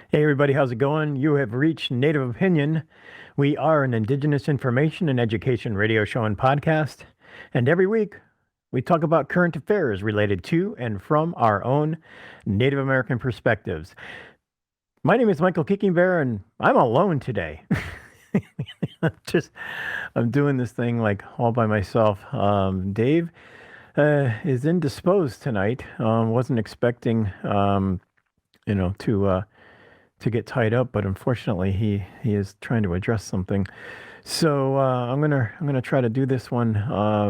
Hey everybody, how's it going? You have reached Native Opinion. We are an Indigenous information and education radio show and podcast. And every week we talk about current affairs related to and from our own Native American perspectives. My name is Michael Kickingbear and I'm alone today. Just, I'm doing this thing like all by myself. Dave is indisposed tonight. Wasn't expecting, to get tied up, but unfortunately he is trying to address something. So I'm gonna try to do this one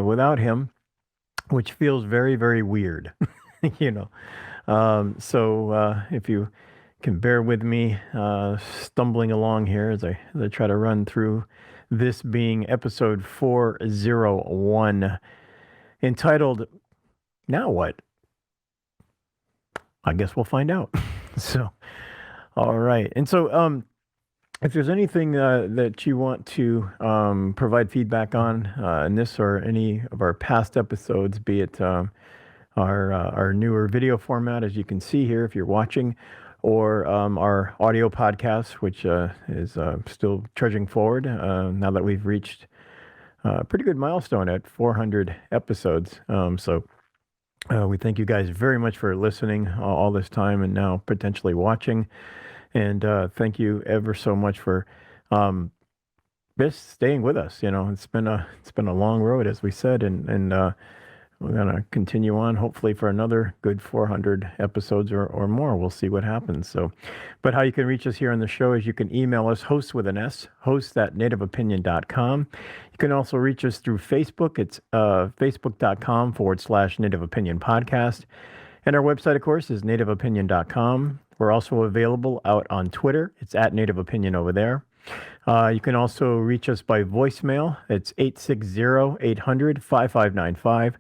without him, which feels very very weird, you know. If you can bear with me, stumbling along here as I try to run through this being episode 401, entitled "Now What?" I guess we'll find out. So. All right. And so, if there's anything that you want to provide feedback on in this or any of our past episodes, be it our newer video format, as you can see here if you're watching, or our audio podcast, which is still trudging forward now that we've reached a pretty good milestone at 400 episodes. We thank you guys very much for listening all this time and now potentially watching. And thank you ever so much for just staying with us. You know, it's been a long road, as we said, and we're gonna continue on hopefully for another good 400 episodes or more. We'll see what happens. So, but how you can reach us here on the show is you can email us, hosts with an S, hosts@nativeopinion.com. You can also reach us through Facebook. It's facebook.com/Native Opinion Podcast. And our website, of course, is nativeopinion.com. We're also available out on Twitter. It's at Native Opinion over there. You can also reach us by voicemail. It's 860-800-5595.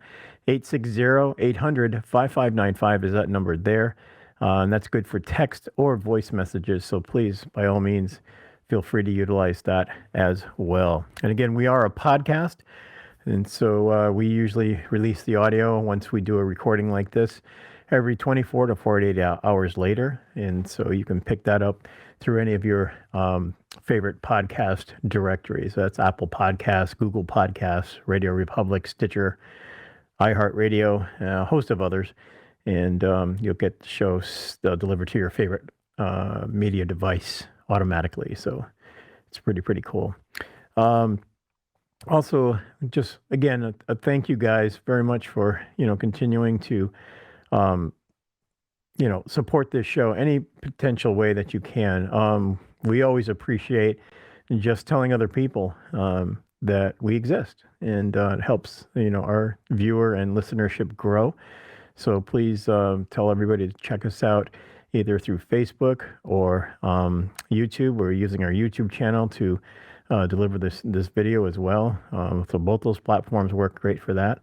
860-800-5595 is that number there. And that's good for text or voice messages. So please, by all means, feel free to utilize that as well. And again, we are a podcast. And so we usually release the audio once we do a recording like this every 24 to 48 hours later. And so you can pick that up through any of your favorite podcast directories. That's Apple Podcasts, Google Podcasts, Radio Republic, Stitcher, iHeartRadio, a host of others. And you'll get the show delivered to your favorite media device automatically. So it's pretty cool. Also, just again, a thank you guys very much for, continuing to, support this show any potential way that you can. We always appreciate just telling other people that we exist, and it helps, our viewer and listenership grow. So please tell everybody to check us out either through Facebook or YouTube. We're using our YouTube channel to deliver this video as well. So both those platforms work great for that.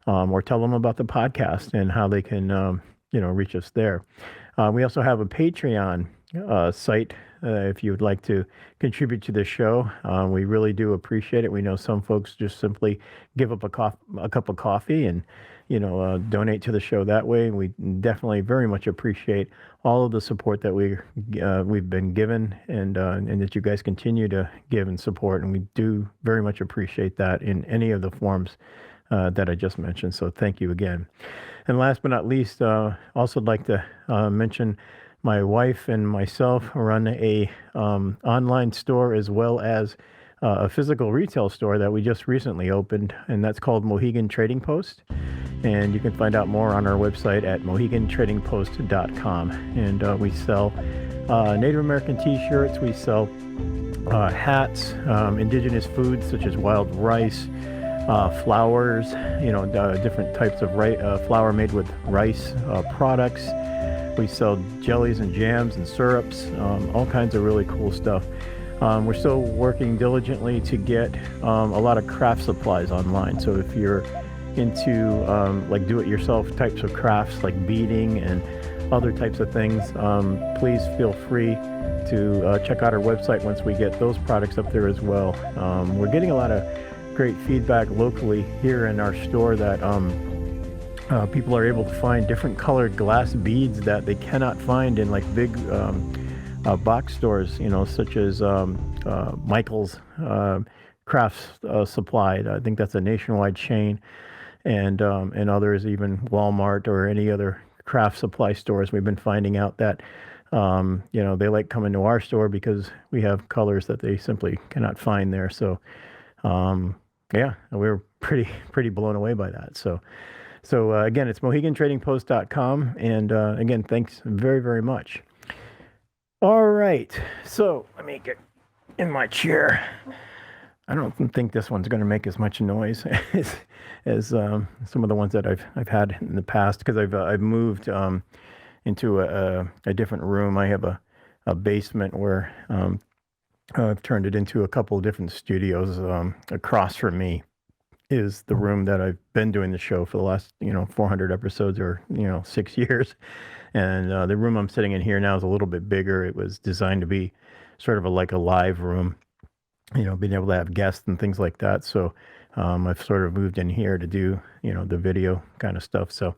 Or tell them about the podcast and how they can, reach us there. We also have a Patreon site if you would like to contribute to the show. We really do appreciate it. We know some folks just simply give up a cup of coffee and, donate to the show that way. We definitely very much appreciate all of the support that we've been given and that you guys continue to give and support. And we do very much appreciate that in any of the forms that I just mentioned. So thank you again. And last but not least, also like to mention my wife and myself run a online store as well as a physical retail store that we just recently opened, and that's called Mohegan Trading Post. And you can find out more on our website at mohegantradingpost.com. And we sell Native American t-shirts. We sell hats, indigenous foods such as wild rice, flowers, different types of flour made with rice products. We sell jellies and jams and syrups, all kinds of really cool stuff. We're still working diligently to get a lot of craft supplies online. So if you're into like do-it-yourself types of crafts like beading and other types of things, please feel free to check out our website once we get those products up there as well. We're getting a lot of great feedback locally here in our store that people are able to find different colored glass beads that they cannot find in like big box stores, such as Michael's Crafts Supply. I think that's a nationwide chain, and others, even Walmart or any other craft supply stores. We've been finding out that they like coming to our store because we have colors that they simply cannot find there. So yeah, we were pretty blown away by that. So again, it's MoheganTradingPost.com, and again, thanks very, very much. All right, so let me get in my chair. I don't think this one's going to make as much noise as some of the ones that I've had in the past, because I've moved into a different room. I have a basement where I've turned it into a couple of different studios. Across from me is the room that I've been doing the show for the last 400 episodes, or 6 years. And the room I'm sitting in here now is a little bit bigger. It was designed to be sort of like a live room, being able to have guests and things like that. So I've sort of moved in here to do, the video kind of stuff. So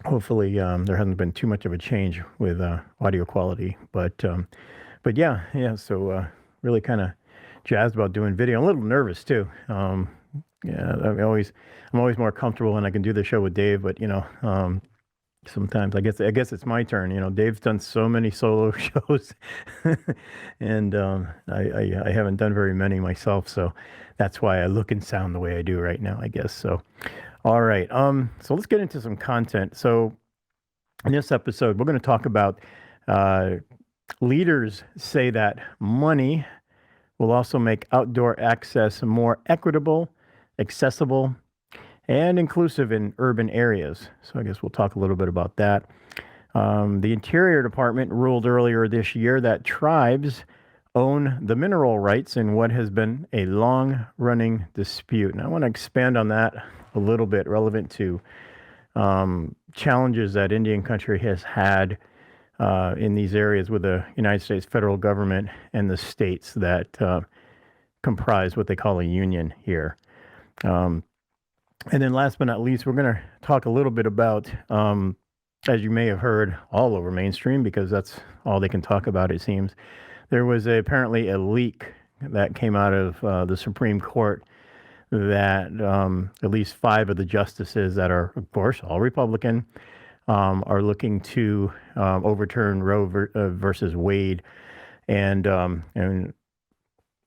hopefully there hasn't been too much of a change with audio quality. But yeah. So really kind of jazzed about doing video. I'm a little nervous too. Yeah, I'm always more comfortable when I can do the show with Dave. But sometimes I guess it's my turn. Dave's done so many solo shows, and I haven't done very many myself. So that's why I look and sound the way I do right now, I guess. So, all right. So let's get into some content. So in this episode, we're going to talk about leaders say that money will also make outdoor access more equitable, accessible, and inclusive in urban areas. So I guess we'll talk a little bit about that. The Interior Department ruled earlier this year that tribes own the mineral rights in what has been a long-running dispute. And I want to expand on that a little bit, relevant to challenges that Indian country has had in these areas with the United States federal government and the states that comprise what they call a union here. And then last but not least, we're going to talk a little bit about, as you may have heard all over mainstream, because that's all they can talk about, it seems. There was apparently a leak that came out of the Supreme Court that at least 5 of the justices that are, of course, all Republican, are looking to overturn Roe versus Wade, and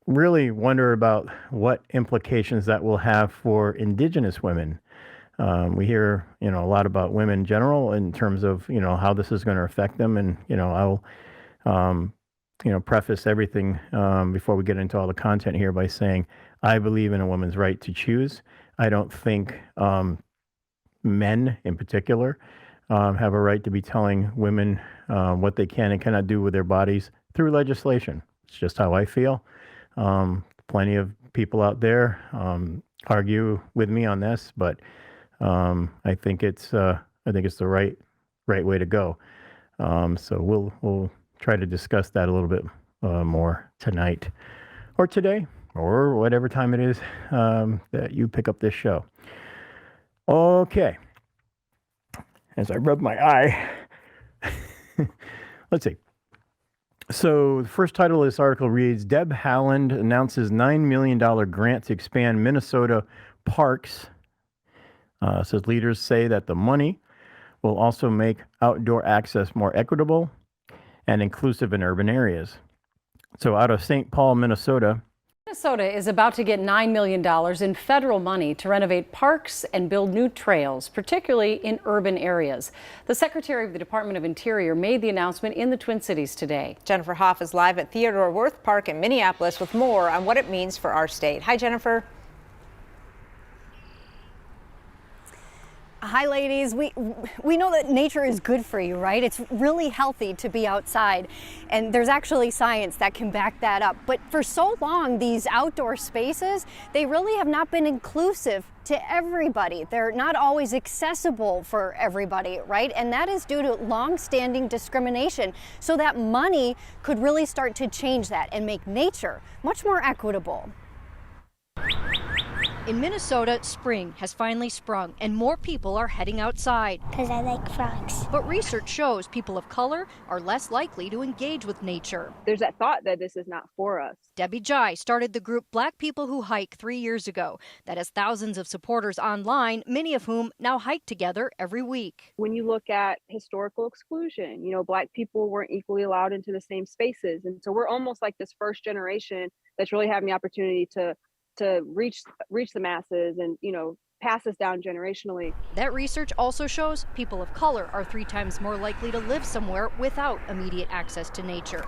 really wonder about what implications that will have for Indigenous women. We hear, a lot about women in general in terms of, how this is going to affect them. And, I'll, preface everything before we get into all the content here by saying I believe in a woman's right to choose. I don't think men in particular have a right to be telling women what they can and cannot do with their bodies through legislation. It's just how I feel. Plenty of people out there argue with me on this, but I think it's the right way to go. So we'll try to discuss that a little bit more tonight, or today, or whatever time it is that you pick up this show. Okay. As I rub my eye, let's see. So the first title of this article reads, Deb Haaland announces $9 million grant to expand Minnesota parks. Says leaders say that the money will also make outdoor access more equitable and inclusive in urban areas. So out of St. Paul, Minnesota is about to get $9 million in federal money to renovate parks and build new trails, particularly in urban areas. The Secretary of the Department of Interior made the announcement in the Twin Cities today. Jennifer Hoff is live at Theodore Wirth Park in Minneapolis with more on what it means for our state. Hi, Jennifer. Hi, ladies. We know that nature is good for you, right? It's really healthy to be outside, and there's actually science that can back that up. But for so long, these outdoor spaces, they really have not been inclusive to everybody. They're not always accessible for everybody, right? And that is due to long-standing discrimination. So that money could really start to change that and make nature much more equitable. In Minnesota, spring has finally sprung and more people are heading outside. Because I like frogs. But research shows people of color are less likely to engage with nature. There's that thought that this is not for us. Debbie Jai started the group Black People Who Hike 3 years ago. That has thousands of supporters online, many of whom now hike together every week. When you look at historical exclusion, Black people weren't equally allowed into the same spaces. And so we're almost like this first generation that's really having the opportunity to reach the masses and, pass this down generationally. That research also shows people of color are 3 times more likely to live somewhere without immediate access to nature.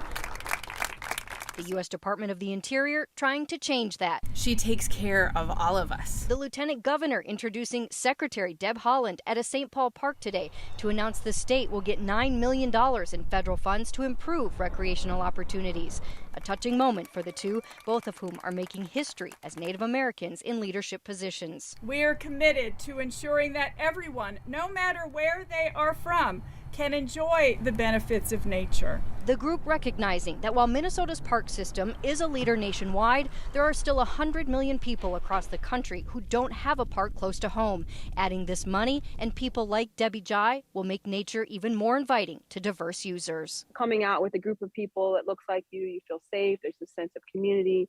The U.S. Department of the Interior trying to change that. She takes care of all of us. The Lieutenant Governor introducing Secretary Deb Haaland at a St. Paul park today to announce the state will get $9 million in federal funds to improve recreational opportunities. A touching moment for the two, both of whom are making history as Native Americans in leadership positions. We are committed to ensuring that everyone, no matter where they are from, can enjoy the benefits of nature. The group recognizing that while Minnesota's park system is a leader nationwide, there are still 100 million people across the country who don't have a park close to home. Adding this money and people like Debbie Jai will make nature even more inviting to diverse users. Coming out with a group of people that looks like you feel safe, there's a sense of community,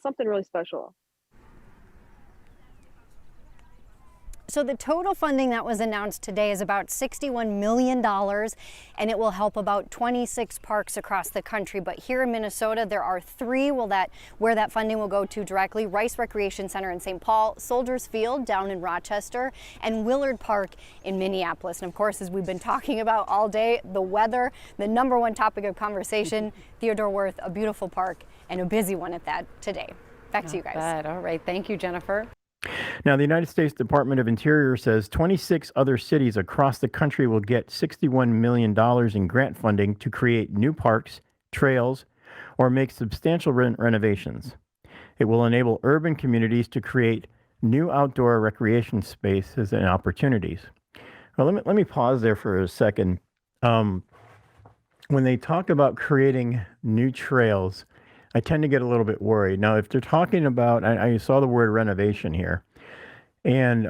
something really special. So the total funding that was announced today is about $61 million, and it will help about 26 parks across the country. But here in Minnesota, there are 3 where that funding will go to directly: Rice Recreation Center in St. Paul, Soldiers Field down in Rochester, and Willard Park in Minneapolis. And of course, as we've been talking about all day, the weather, the #1 topic of conversation. Theodore Wirth, a beautiful park and a busy one at that today. Back to you guys. All right, thank you, Jennifer. Now, the United States Department of Interior says 26 other cities across the country will get $61 million in grant funding to create new parks, trails, or make substantial renovations. It will enable urban communities to create new outdoor recreation spaces and opportunities. Well, let me pause there for a second. When they talk about creating new trails, I tend to get a little bit worried. Now, if they're talking about, I saw the word renovation here, and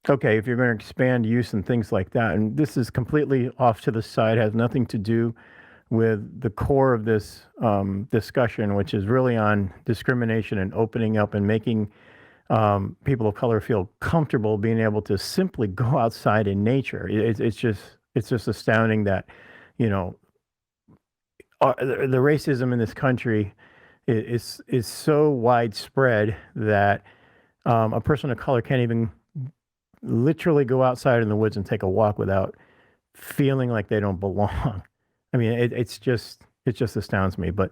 okay, if you're going to expand use and things like that, and this is completely off to the side, has nothing to do with the core of this discussion, which is really on discrimination and opening up and making people of color feel comfortable being able to simply go outside in nature. It's just astounding that, the racism in this country is so widespread that a person of color can't even literally go outside in the woods and take a walk without feeling like they don't belong. I mean, it just astounds me. But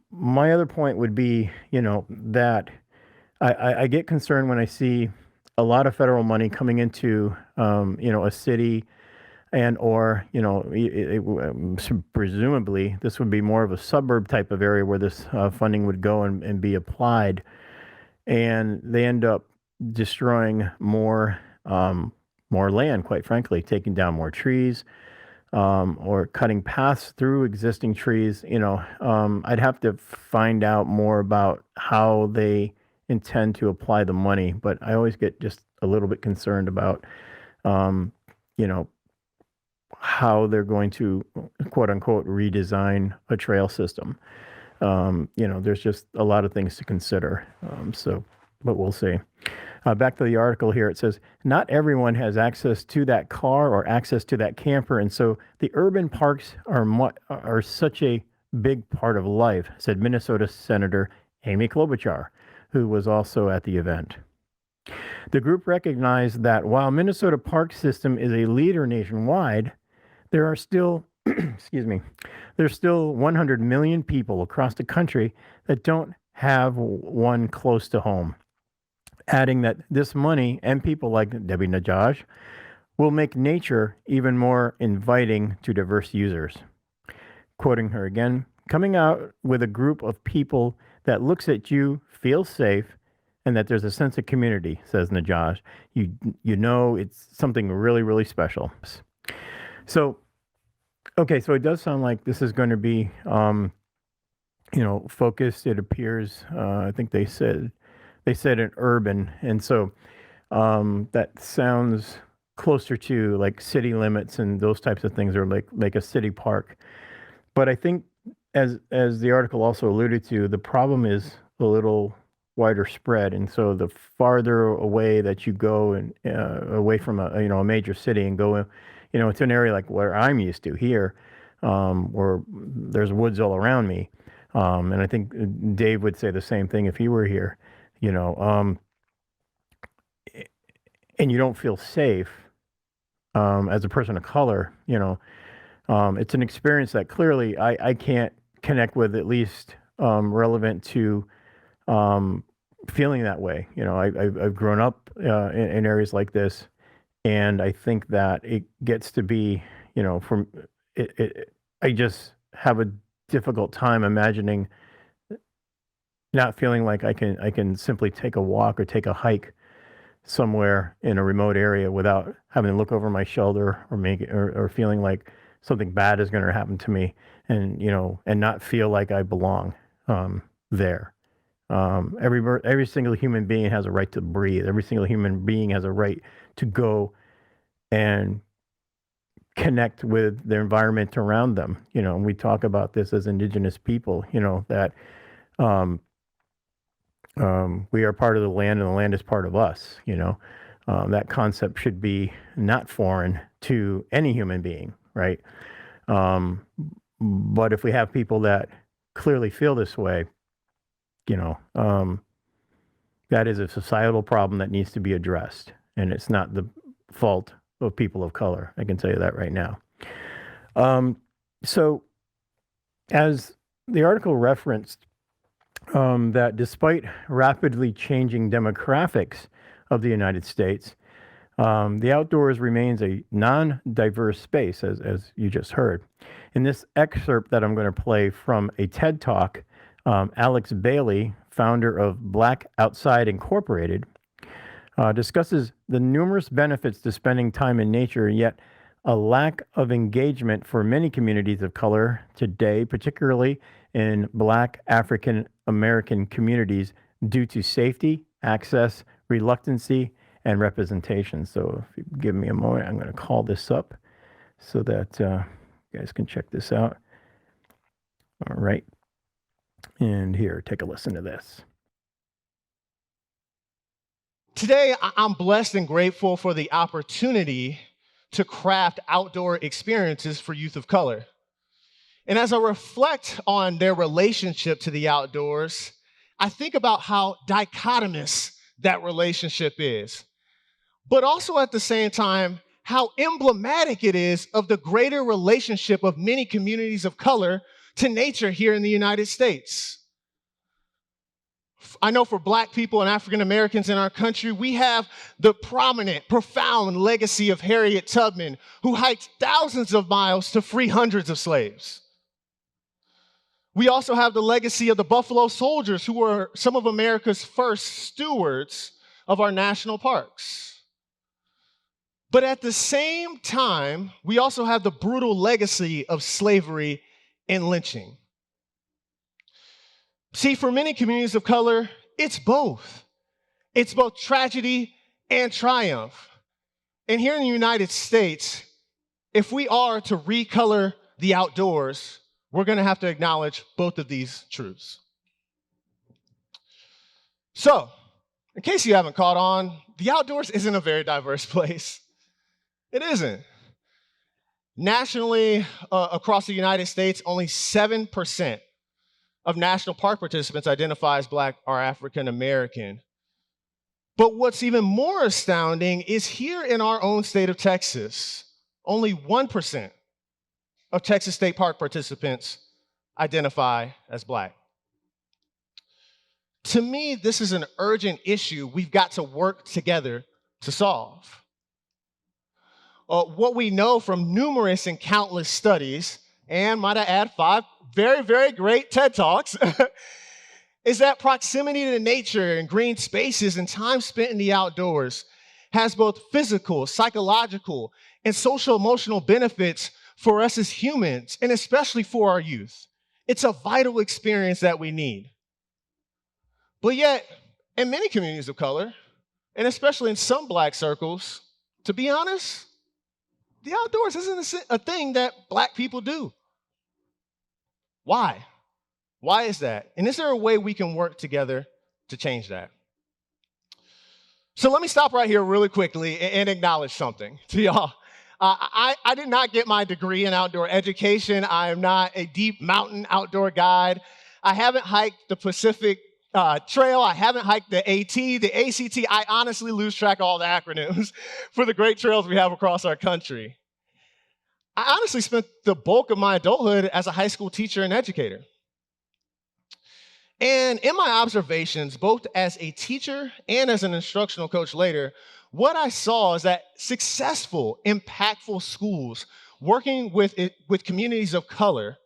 my other point would be, that I get concerned when I see a lot of federal money coming into, a city. And or, presumably this would be more of a suburb type of area where this funding would go and be applied. And they end up destroying more land, quite frankly, taking down more trees or cutting paths through existing trees. I'd have to find out more about how they intend to apply the money. But I always get just a little bit concerned about, how they're going to, quote unquote, redesign a trail system. There's just a lot of things to consider. But we'll see. Back to the article here. It says, not everyone has access to that car or access to that camper. And so the urban parks are such a big part of life, said Minnesota Senator Amy Klobuchar, who was also at the event. The group recognized that while Minnesota park system is a leader nationwide, there are still, there's still 100 million people across the country that don't have one close to home. Adding that this money and people like Debbie Najaj will make nature even more inviting to diverse users. Quoting her again, coming out with a group of people that looks at you, feels safe, and that there's a sense of community, says Najaj. It's something really, really special. So, okay, so it does sound like this is going to be, focused. It appears, I think they said they said an urban, and so that sounds closer to like city limits and those types of things, or like a city park. But I think, as the article also alluded to, the problem is a little wider spread, and so the farther away that you go, and away from a major city, and go, to an area like where I'm used to here, where there's woods all around me, and I think Dave would say the same thing if he were here, and you don't feel safe as a person of color, it's an experience that clearly I can't connect with, at least relevant to feeling that way. I've grown up in areas like this, and I think that it gets to be, from I just have a difficult time imagining not feeling like I can simply take a walk or take a hike somewhere in a remote area without having to look over my shoulder, or feeling like something bad is going to happen to me, and not feel like I belong there. Every single human being has a right to breathe. Every single human being has a right to go and connect with their environment around them. And we talk about this as Indigenous people, that we are part of the land and the land is part of us. That concept should be not foreign to any human being, right? But if we have people that clearly feel this way, that is a societal problem that needs to be addressed, and it's not the fault of people of color. I can tell you that right now. So, as the article referenced, that despite rapidly changing demographics of the United States, the outdoors remains a non-diverse space, as you just heard. In this excerpt that I'm going to play from a TED Talk, Alex Bailey, founder of Black Outside Incorporated, discusses the numerous benefits to spending time in nature, yet a lack of engagement for many communities of color today, particularly in Black African American communities, due to safety, access, reluctancy, and representation. So if you give me a moment, I'm going to call this up so that you guys can check this out. All right. And here, take a listen to this. Today, I'm blessed and grateful for the opportunity to craft outdoor experiences for youth of color. And as I reflect on their relationship to the outdoors, I think about how dichotomous that relationship is, but also at the same time, how emblematic it is of the greater relationship of many communities of color to nature here in the United States. I know for Black people and African Americans in our country, we have the prominent, profound legacy of Harriet Tubman, who hiked thousands of miles to free hundreds of slaves. We also have the legacy of the Buffalo Soldiers, who were some of America's first stewards of our national parks. But at the same time, we also have the brutal legacy of slavery and lynching. See, for many communities of color, it's both. It's both tragedy and triumph. And here in the United States, if we are to recolor the outdoors, we're going to have to acknowledge both of these truths. So, in case you haven't caught on, the outdoors isn't a very diverse place. It isn't. Nationally, across the United States, only 7% of national park participants identify as Black or African American. But what's even more astounding is here in our own state of Texas, only 1% of Texas state park participants identify as Black. To me, this is an urgent issue we've got to work together to solve. What we know from numerous and countless studies, and might I add 5 very, very great TED Talks, is that proximity to nature and green spaces and time spent in the outdoors has both physical, psychological, and social emotional benefits for us as humans, and especially for our youth. It's a vital experience that we need. But yet, In many communities of color, and especially in some Black circles, to be honest, the outdoors isn't a thing that Black people do. Why? Why is that? And is there a way we can work together to change that? So let me stop right here really quickly and acknowledge something to y'all. I did not get my degree in outdoor education. I am not a deep mountain outdoor guide. I haven't hiked the Pacific Trail. I haven't hiked the AT, the ACT. I honestly lose track of all the acronyms for the great trails we have across our country. I honestly spent the bulk of my adulthood as a high school teacher and educator. And in my observations, both as a teacher and as an instructional coach later, what I saw is that successful, impactful schools working with communities of color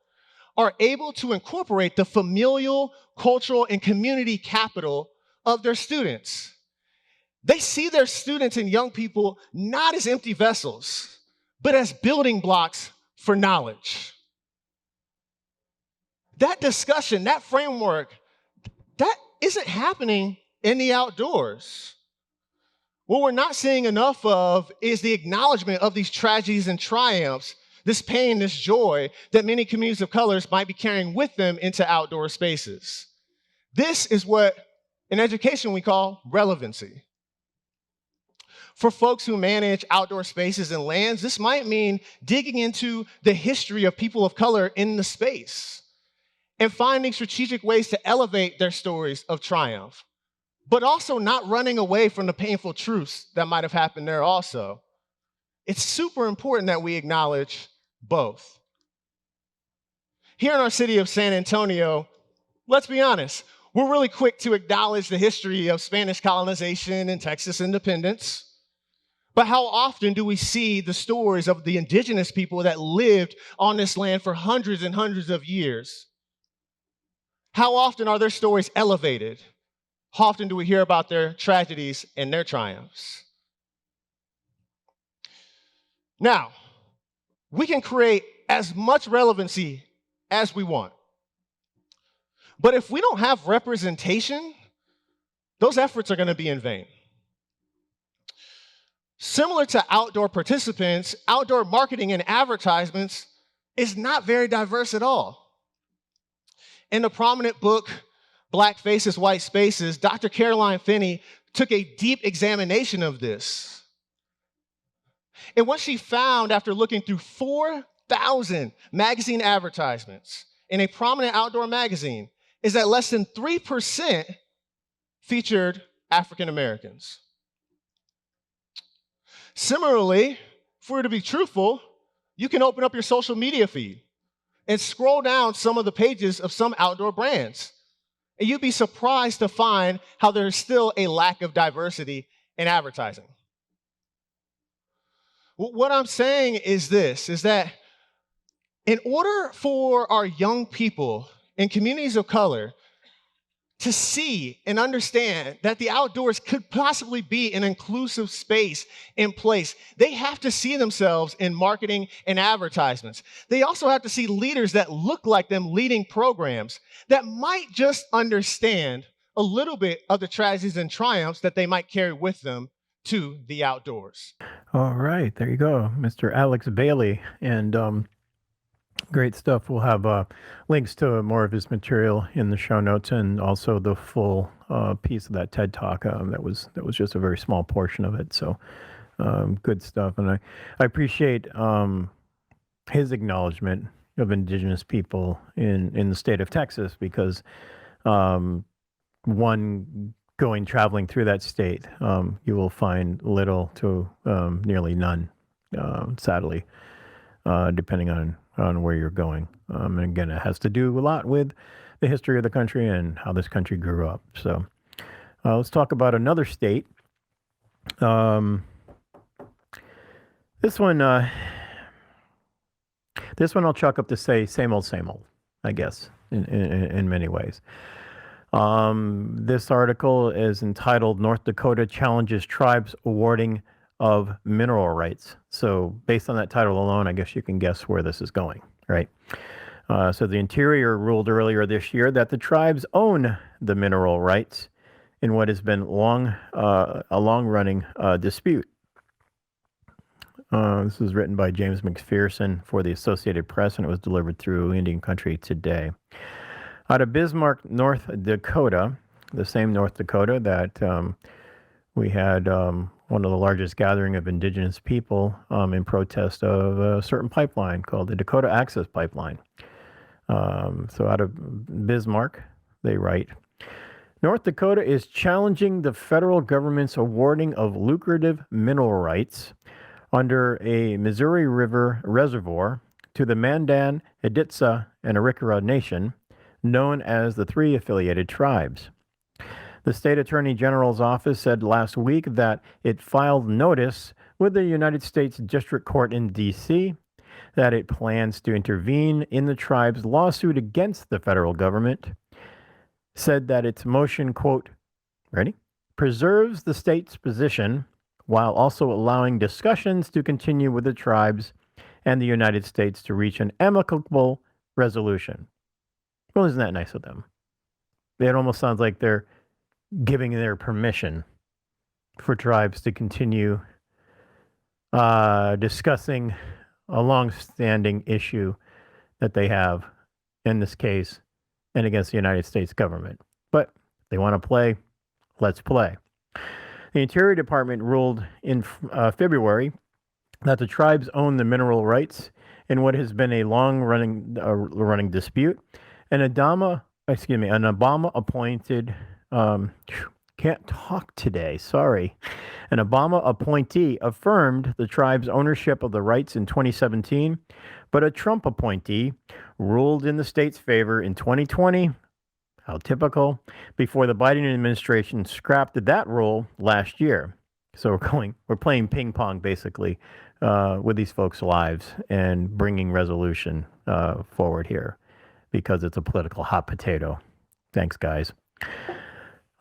are able to incorporate the familial, cultural, and community capital of their students. They see their students and young people not as empty vessels, but as building blocks for knowledge. That discussion, that framework, that isn't happening in the outdoors. What we're not seeing enough of is the acknowledgement of these tragedies and triumphs, this pain, this joy that many communities of colors might be carrying with them into outdoor spaces. This is what in education we call relevancy. For folks who manage outdoor spaces and lands, this might mean digging into the history of people of color in the space and finding strategic ways to elevate their stories of triumph, but also not running away from the painful truths that might have happened there also. It's super important that we acknowledge both. Here in our city of San Antonio, let's be honest, we're really quick to acknowledge the history of Spanish colonization and Texas independence. But how often do we see the stories of the indigenous people that lived on this land for hundreds and hundreds of years? How often are their stories elevated? How often do we hear about their tragedies and their triumphs? Now, we can create as much relevancy as we want. But if we don't have representation, those efforts are going to be in vain. Similar to outdoor participants, outdoor marketing and advertisements is not very diverse at all. In the prominent book, Black Faces, White Spaces, Dr. Caroline Finney took a deep examination of this. And what she found after looking through 4,000 magazine advertisements in a prominent outdoor magazine is that less than 3% featured African Americans. Similarly, if we're to be truthful, you can open up your social media feed and scroll down some of the pages of some outdoor brands. And you'd be surprised to find how there's still a lack of diversity in advertising. What I'm saying is this, is that in order for our young people in communities of color to see and understand that the outdoors could possibly be an inclusive space in place, they have to see themselves in marketing and advertisements. They also have to see leaders that look like them leading programs that might just understand a little bit of the tragedies and triumphs that they might carry with them to the outdoors. All right, there you go, Mr. Alex Bailey. And great stuff. We'll have links to more of his material in the show notes, and also the full piece of that TED Talk. That was just a very small portion of it. So good stuff. And I appreciate his acknowledgement of Indigenous people in the state of Texas, because traveling through that state, you will find little to nearly none, sadly, depending on where you're going. And again, it has to do a lot with the history of the country and how this country grew up. So let's talk about another state. This one I'll chalk up to say same old, I guess, in many ways. This article is entitled "North Dakota Challenges Tribes Awarding of Mineral Rights." So based on that title alone, I guess you can guess where this is going, right? So the Interior ruled earlier this year that the tribes own the mineral rights in what has been a long-running dispute. This was written by James McPherson for the Associated Press, and it was delivered through Indian Country Today. Out of Bismarck, North Dakota, the same North Dakota that we had one of the largest gathering of indigenous people in protest of a certain pipeline called the Dakota Access Pipeline. So out of Bismarck, they write, North Dakota is challenging the federal government's awarding of lucrative mineral rights under a Missouri River reservoir to the Mandan, Editsa, and Arikara Nation, known as the three affiliated tribes. The state attorney general's office said last week that it filed notice with the United States District Court in D.C. that it plans to intervene in the tribe's lawsuit against the federal government, said that its motion, quote, ready, preserves the state's position while also allowing discussions to continue with the tribes and the United States to reach an amicable resolution. Well, isn't that nice of them? It almost sounds like they're giving their permission for tribes to continue discussing a long-standing issue that they have in this case and against the United States government. But if they want to play, let's play. The Interior Department ruled in February that the tribes own the mineral rights in what has been a long-running dispute. An Obama-appointed can't talk today. Sorry. An Obama appointee affirmed the tribe's ownership of the rights in 2017, but a Trump appointee ruled in the state's favor in 2020. How typical, before the Biden administration scrapped that rule last year. So we're playing ping pong basically with these folks' lives and bringing resolution forward here because it's a political hot potato. Thanks, guys.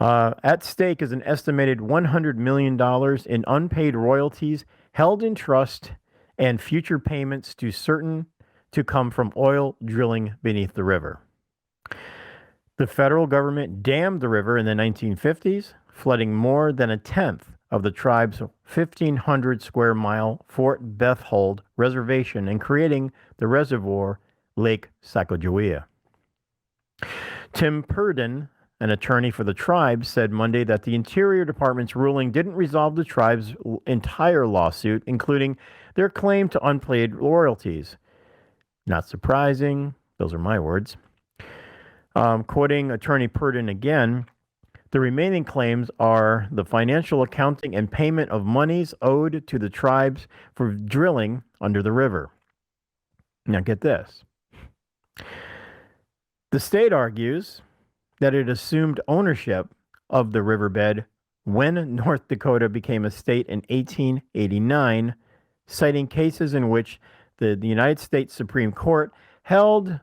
At stake is an estimated $100 million in unpaid royalties held in trust and future payments to come from oil drilling beneath the river. The federal government dammed the river in the 1950s, flooding more than a tenth of the tribe's 1,500 square mile Fort Berthold reservation and creating the reservoir Lake Sacagawea. Tim Purdon, an attorney for the tribe, said Monday that the Interior Department's ruling didn't resolve the tribe's entire lawsuit, including their claim to unpaid royalties. Not surprising, those are my words. Quoting attorney Purdon again, the remaining claims are the financial accounting and payment of monies owed to the tribes for drilling under the river. Now get this. The state argues that it assumed ownership of the riverbed when North Dakota became a state in 1889, citing cases in which the United States Supreme Court held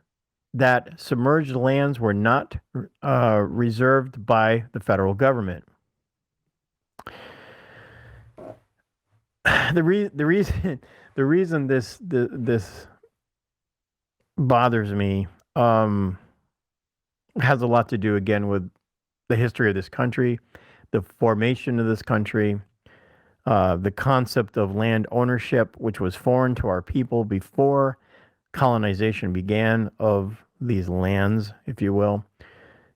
that submerged lands were not reserved by the federal government. The reason this bothers me has a lot to do again with the history of this country, the formation of this country, the concept of land ownership, which was foreign to our people before colonization began of these lands, if you will.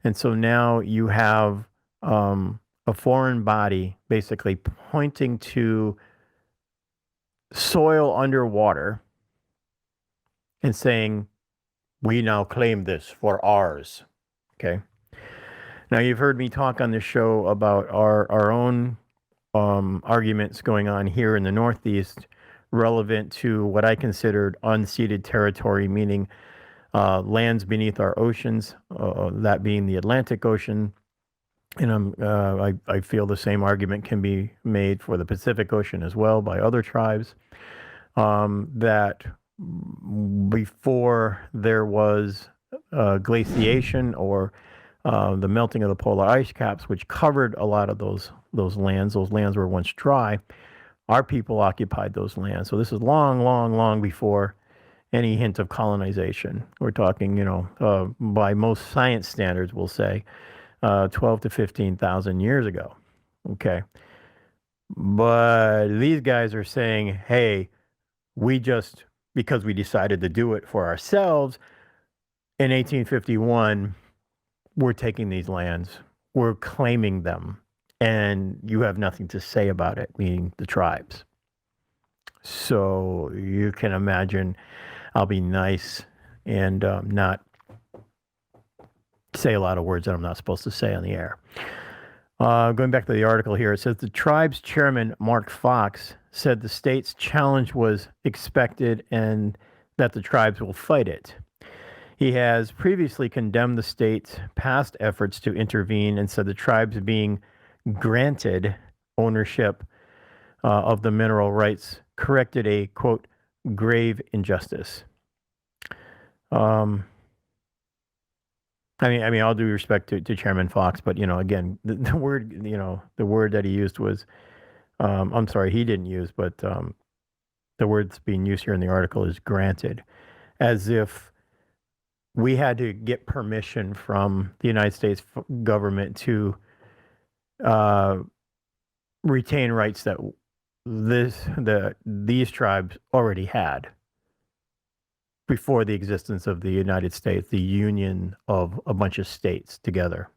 And so now you have a foreign body basically pointing to soil underwater and saying, we now claim this for ours. Okay. Now, you've heard me talk on this show about our own arguments going on here in the Northeast relevant to what I considered unceded territory, meaning lands beneath our oceans, that being the Atlantic Ocean. And I feel the same argument can be made for the Pacific Ocean as well by other tribes, that before there was glaciation or the melting of the polar ice caps, which covered a lot of those lands. Those lands were once dry. Our people occupied those lands. So this is long, long, long before any hint of colonization. We're talking, by most science standards, we'll say, 12 to 15,000 years ago. Okay. But these guys are saying, hey, because we decided to do it for ourselves in 1851, we're taking these lands, we're claiming them, and you have nothing to say about it, meaning the tribes. So you can imagine I'll be nice and not say a lot of words that I'm not supposed to say on the air. Going back to the article here, it says the tribe's chairman, Mark Fox, said the state's challenge was expected and that the tribes will fight it. He has previously condemned the state's past efforts to intervene and said the tribes being granted ownership of the mineral rights corrected a, quote, grave injustice. I mean, all due respect to Chairman Fox, but again, the word, the word that he used was, I'm sorry, he didn't use, but the word that's being used here in the article is granted, as if we had to get permission from the United States government to retain rights that these tribes already had before the existence of the United States, the union of a bunch of states together.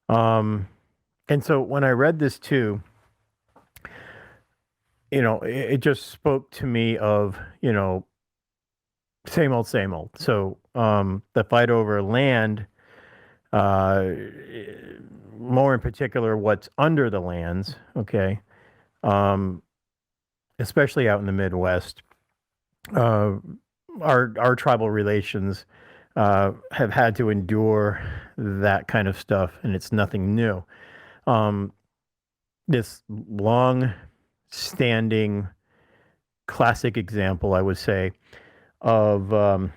And so when I read this too, it just spoke to me of, same old, same old. So the fight over land, more in particular, what's under the lands, okay, especially out in the Midwest, our tribal relations have had to endure that kind of stuff, and it's nothing new. This long-standing classic example, I would say, of an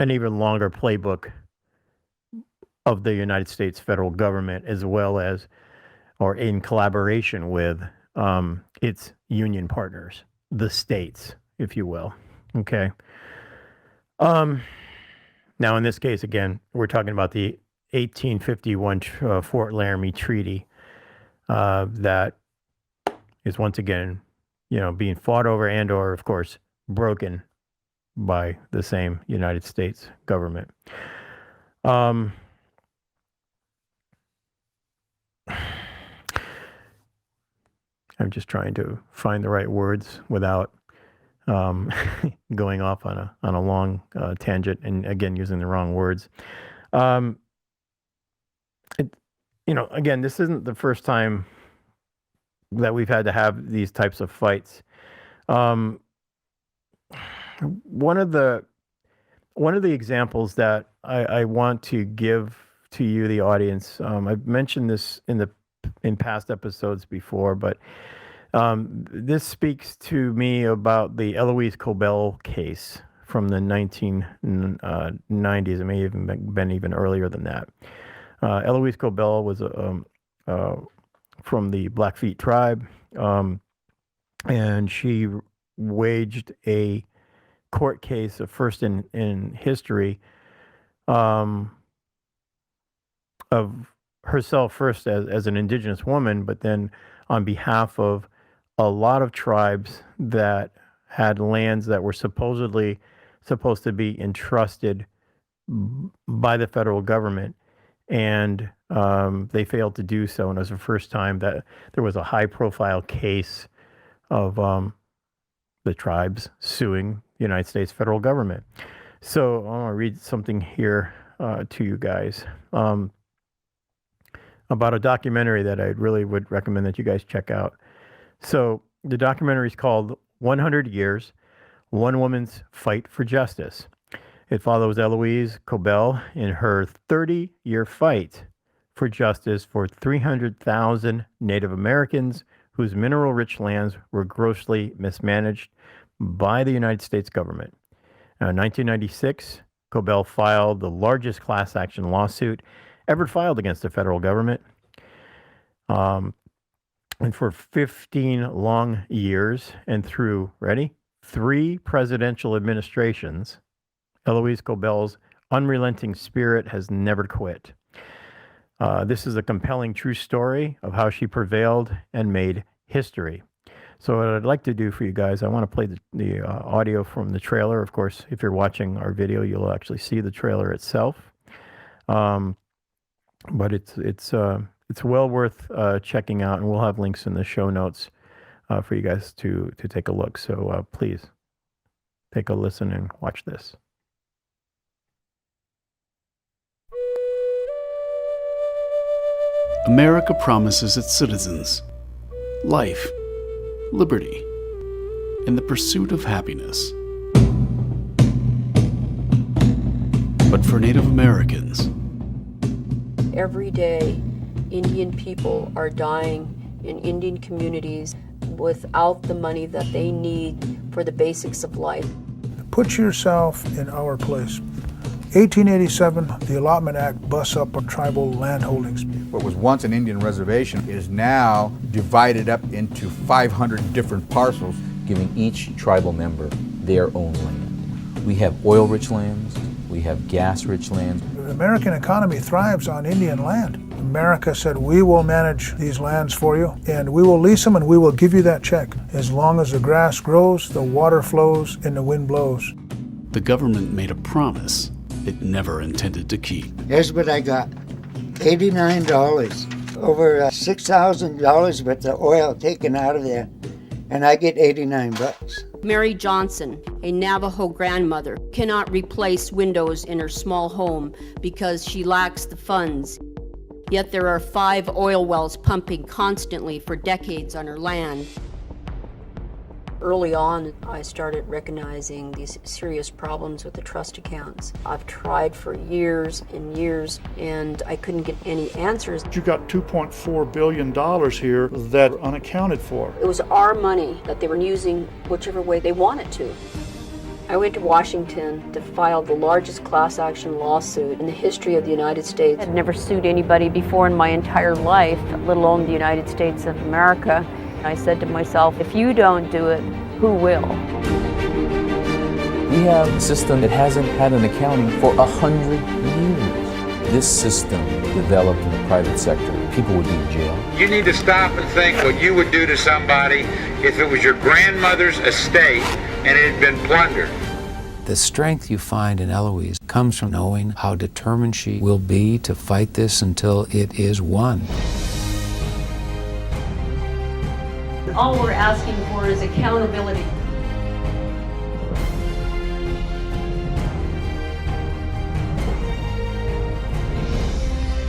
even longer playbook of the United States federal government, as well as, or in collaboration with, its union partners, the states, if you will. Okay. Now, in this case, again, we're talking about the 1851 Fort Laramie Treaty that is once again, being fought over and or, of course, broken by the same United States government. I'm just trying to find the right words without going off on a long tangent, and again using the wrong words. Again, this isn't the first time that we've had to have these types of fights. One of the examples that I want to give to you, the audience, I've mentioned this in past episodes before, but this speaks to me about the Eloise Cobell case from the 1990s. It may have been even earlier than that. Eloise Cobell was from the Blackfeet tribe, and she waged a court case, a first in history, of herself first as an Indigenous woman, but then on behalf of a lot of tribes that had lands that were supposedly supposed to be entrusted by the federal government, and they failed to do so. And it was the first time that there was a high-profile case of the tribes suing the United States federal government. So I want to read something here to you guys about a documentary that I really would recommend that you guys check out. So the documentary is called 100 Years, One Woman's Fight for Justice. It follows Eloise Cobell in her 30-year fight for justice for 300,000 Native Americans whose mineral-rich lands were grossly mismanaged by the United States government. In 1996, Cobell filed the largest class action lawsuit ever filed against the federal government. And for 15 long years and through, ready, 3 presidential administrations, Eloise Cobell's unrelenting spirit has never quit. This is a compelling true story of how she prevailed and made history. So what I'd like to do for you guys, I want to play the audio from the trailer. Of course, if you're watching our video, you'll actually see the trailer itself. But it's well worth checking out, and we'll have links in the show notes for you guys to take a look. So please take a listen and watch this. America promises its citizens life, liberty, and the pursuit of happiness. But for Native Americans, every day, Indian people are dying in Indian communities without the money that they need for the basics of life. Put yourself in our place. 1887, the Allotment Act busts up our tribal land holdings. What was once an Indian reservation is now divided up into 500 different parcels, giving each tribal member their own land. We have oil-rich lands, we have gas-rich lands. The American economy thrives on Indian land. America said, we will manage these lands for you, and we will lease them, and we will give you that check. As long as the grass grows, the water flows, and the wind blows. The government made a promise it never intended to keep. Here's what I got. $89. Over $6,000 worth of oil taken out of there, and I get 89 bucks. Mary Johnson, a Navajo grandmother, cannot replace windows in her small home because she lacks the funds. Yet there are 5 oil wells pumping constantly for decades on her land. Early on, I started recognizing these serious problems with the trust accounts. I've tried for years and years, and I couldn't get any answers. You got $2.4 billion here that are unaccounted for. It was our money that they were using whichever way they wanted to. I went to Washington to file the largest class action lawsuit in the history of the United States. I'd never sued anybody before in my entire life, let alone the United States of America. I said to myself, if you don't do it, who will? We have a system that hasn't had an accounting for 100 years. This system developed in the private sector. People would be in jail. You need to stop and think what you would do to somebody if it was your grandmother's estate and it had been plundered. The strength you find in Eloise comes from knowing how determined she will be to fight this until it is won. All we're asking for is accountability.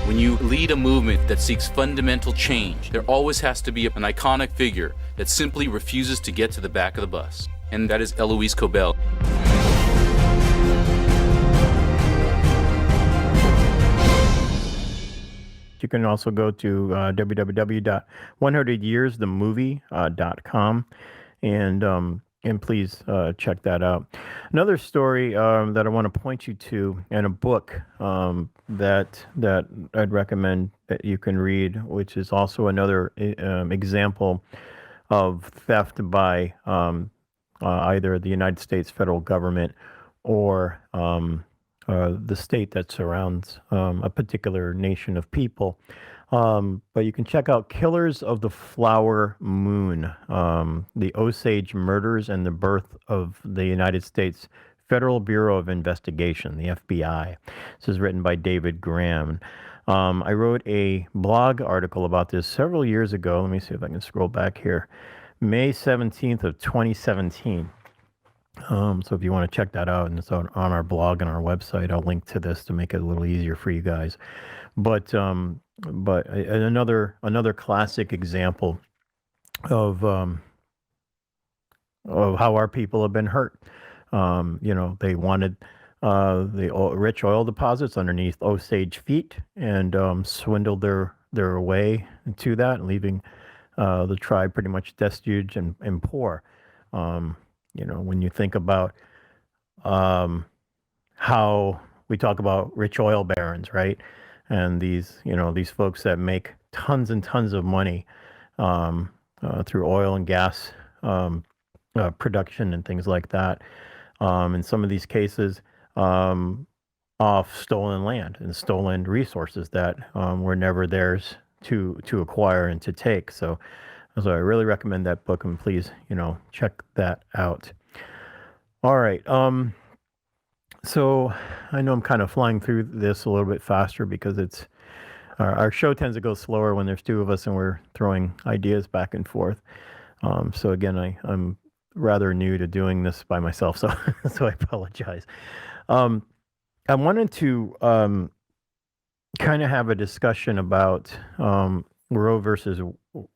When you lead a movement that seeks fundamental change, there always has to be an iconic figure that simply refuses to get to the back of the bus. And that is Eloise Cobell. You can also go to www.100yearsthemovie.com and please check that out. Another story that I want to point you to, and a book that I'd recommend that you can read, which is also another example of theft by either the United States federal government or the state that surrounds a particular nation of people. But you can check out Killers of the Flower Moon, the Osage Murders and the Birth of the United States Federal Bureau of Investigation, the FBI. This is written by David Graham. I wrote a blog article about this several years ago. Let me see if I can scroll back here. May 17th of 2017. So if you want to check that out, and it's on our blog and our website, I'll link to this to make it a little easier for you guys. But another classic example of how our people have been hurt. They wanted the rich oil deposits underneath Osage feet and swindled their way to that, leaving the tribe pretty much destitute and poor. When you think about how we talk about rich oil barons, right? And these folks that make tons and tons of money through oil and gas production and things like that. In some of these cases, off stolen land and stolen resources that were never theirs to acquire and to take. So I really recommend that book, and please, check that out. All right. So I know I'm kind of flying through this a little bit faster because it's our show tends to go slower when there's two of us and we're throwing ideas back and forth. So again, I'm rather new to doing this by myself, so so I apologize. I wanted to kind of have a discussion about Roe versus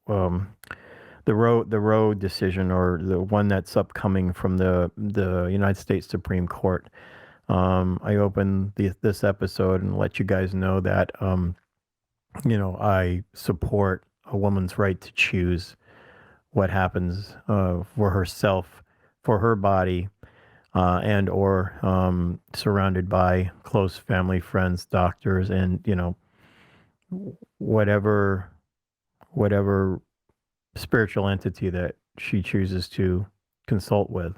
the Roe decision, or the one that's upcoming from the United States Supreme Court. I opened this episode and let you guys know that I support a woman's right to choose what happens for herself, for her body, and or surrounded by close family, friends, doctors, and whatever spiritual entity that she chooses to consult with.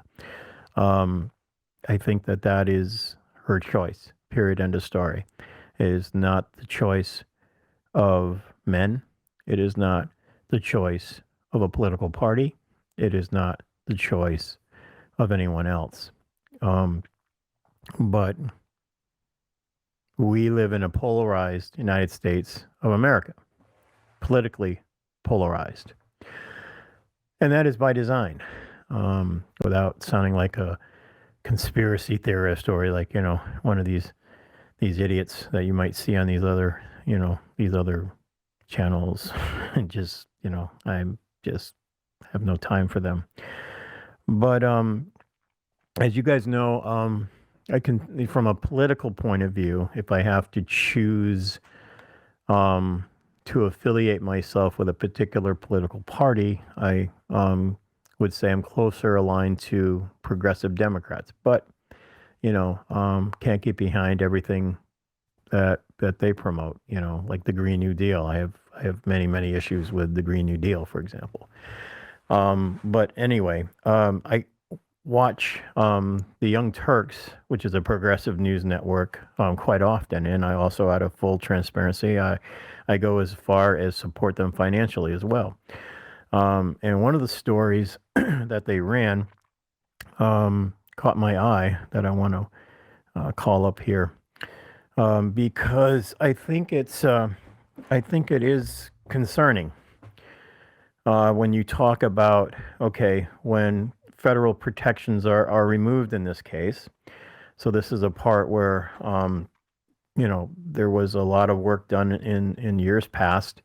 I think that is her choice, period, end of story. It is not the choice of men. It is not the choice of a political party. It is not the choice of anyone else. But we live in a polarized United States of America, politically polarized. And that is by design, without sounding like a conspiracy theorist or like, one of these idiots that you might see on these other channels. And just, I'm just have no time for them. But as you guys know, I can, from a political point of view, if I have to choose to affiliate myself with a particular political party, I would say I'm closer aligned to progressive Democrats. But, can't get behind everything that they promote, like the Green New Deal. I have many issues with the Green New Deal, for example. But anyway, I watch the Young Turks, which is a progressive news network, quite often. And I also, out of full transparency, I go as far as support them financially as well. And one of the stories that they ran caught my eye that I want to call up here, because I think it is concerning when you talk about, okay, when federal protections are removed in this case. So this is a part where there was a lot of work done in years past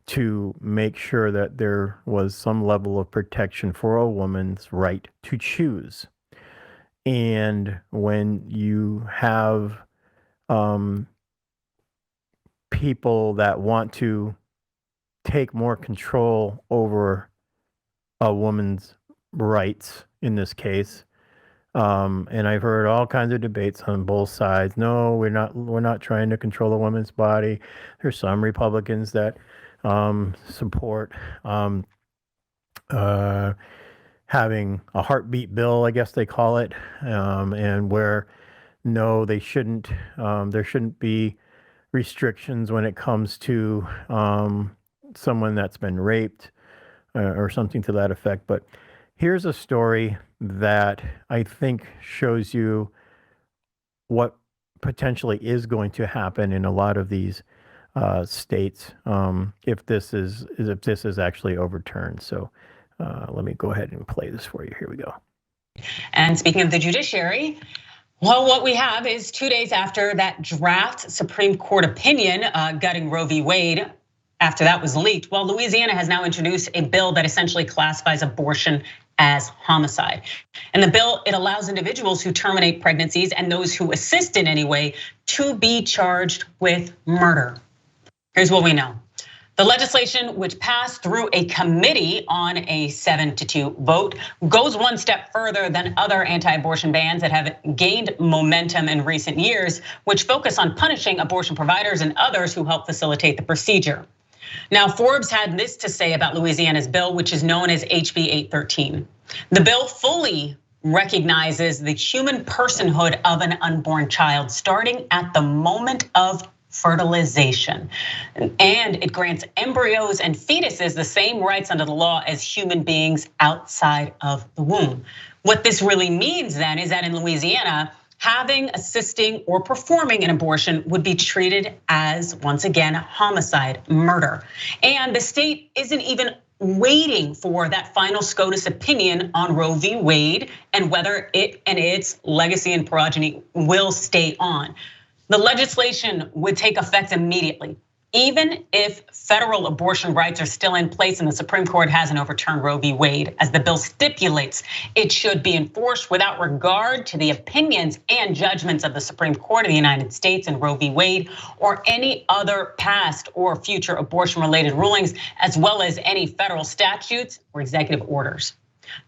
to make sure that there was some level of protection for a woman's right to choose. And when you have people that want to take more control over a woman's rights in this case, and I've heard all kinds of debates on both sides. No, we're not trying to control a woman's body. There's some Republicans that support having a heartbeat bill, I guess they call it, and where no, they shouldn't. There shouldn't be restrictions when it comes to someone that's been raped or something to that effect. But here's a story that I think shows you what potentially is going to happen in a lot of these states if this is actually overturned. So let me go ahead and play this for you. Here we go. And speaking of the judiciary, well, what we have is 2 days after that draft Supreme Court opinion gutting Roe v. Wade, after that was leaked, well, Louisiana has now introduced a bill that essentially classifies abortion as homicide. And the bill, it allows individuals who terminate pregnancies and those who assist in any way to be charged with murder. Here's what we know. The legislation, which passed through a committee on a 7-2 vote, goes one step further than other anti-abortion bans that have gained momentum in recent years, which focus on punishing abortion providers and others who help facilitate the procedure. Now, Forbes had this to say about Louisiana's bill, which is known as HB 813. The bill fully recognizes the human personhood of an unborn child starting at the moment of fertilization. And it grants embryos and fetuses the same rights under the law as human beings outside of the womb. What this really means then is that in Louisiana, having, assisting, or performing an abortion would be treated as, once again, homicide, murder. And the state isn't even waiting for that final SCOTUS opinion on Roe v. Wade and whether it and its legacy and progeny will stay on. The legislation would take effect immediately, even if federal abortion rights are still in place and the Supreme Court hasn't overturned Roe v. Wade. As the bill stipulates, it should be enforced without regard to the opinions and judgments of the Supreme Court of the United States and Roe v. Wade, or any other past or future abortion-related rulings, as well as any federal statutes or executive orders.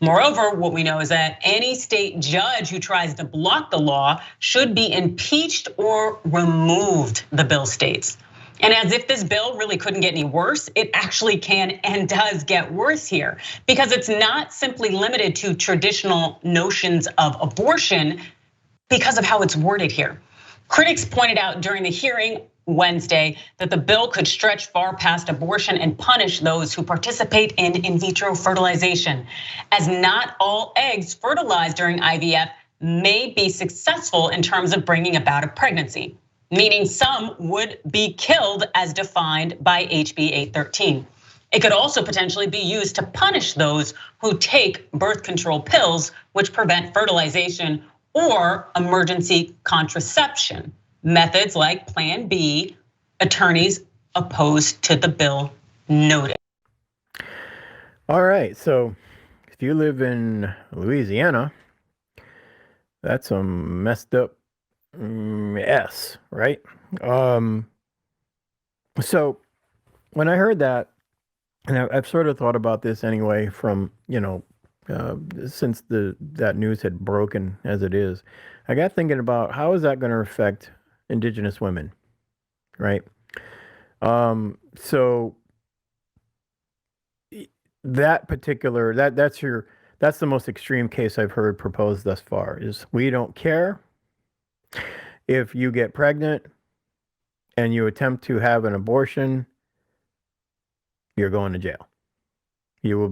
Moreover, what we know is that any state judge who tries to block the law should be impeached or removed, the bill states. And as if this bill really couldn't get any worse, it actually can and does get worse here, because it's not simply limited to traditional notions of abortion because of how it's worded here. Critics pointed out during the hearing Wednesday that the bill could stretch far past abortion and punish those who participate in vitro fertilization, as not all eggs fertilized during IVF may be successful in terms of bringing about a pregnancy, meaning some would be killed as defined by HB 813. It could also potentially be used to punish those who take birth control pills, which prevent fertilization or emergency contraception. Methods like Plan B, attorneys opposed to the bill noted. All right, so if you live in Louisiana, that's a messed up mess, right? So when I heard that, and I've sort of thought about this anyway from, since that news had broken as it is, I got thinking about how is that going to affect Indigenous women, right? So that particular, that's the most extreme case I've heard proposed thus far is we don't care if you get pregnant and you attempt to have an abortion, you're going to jail. You will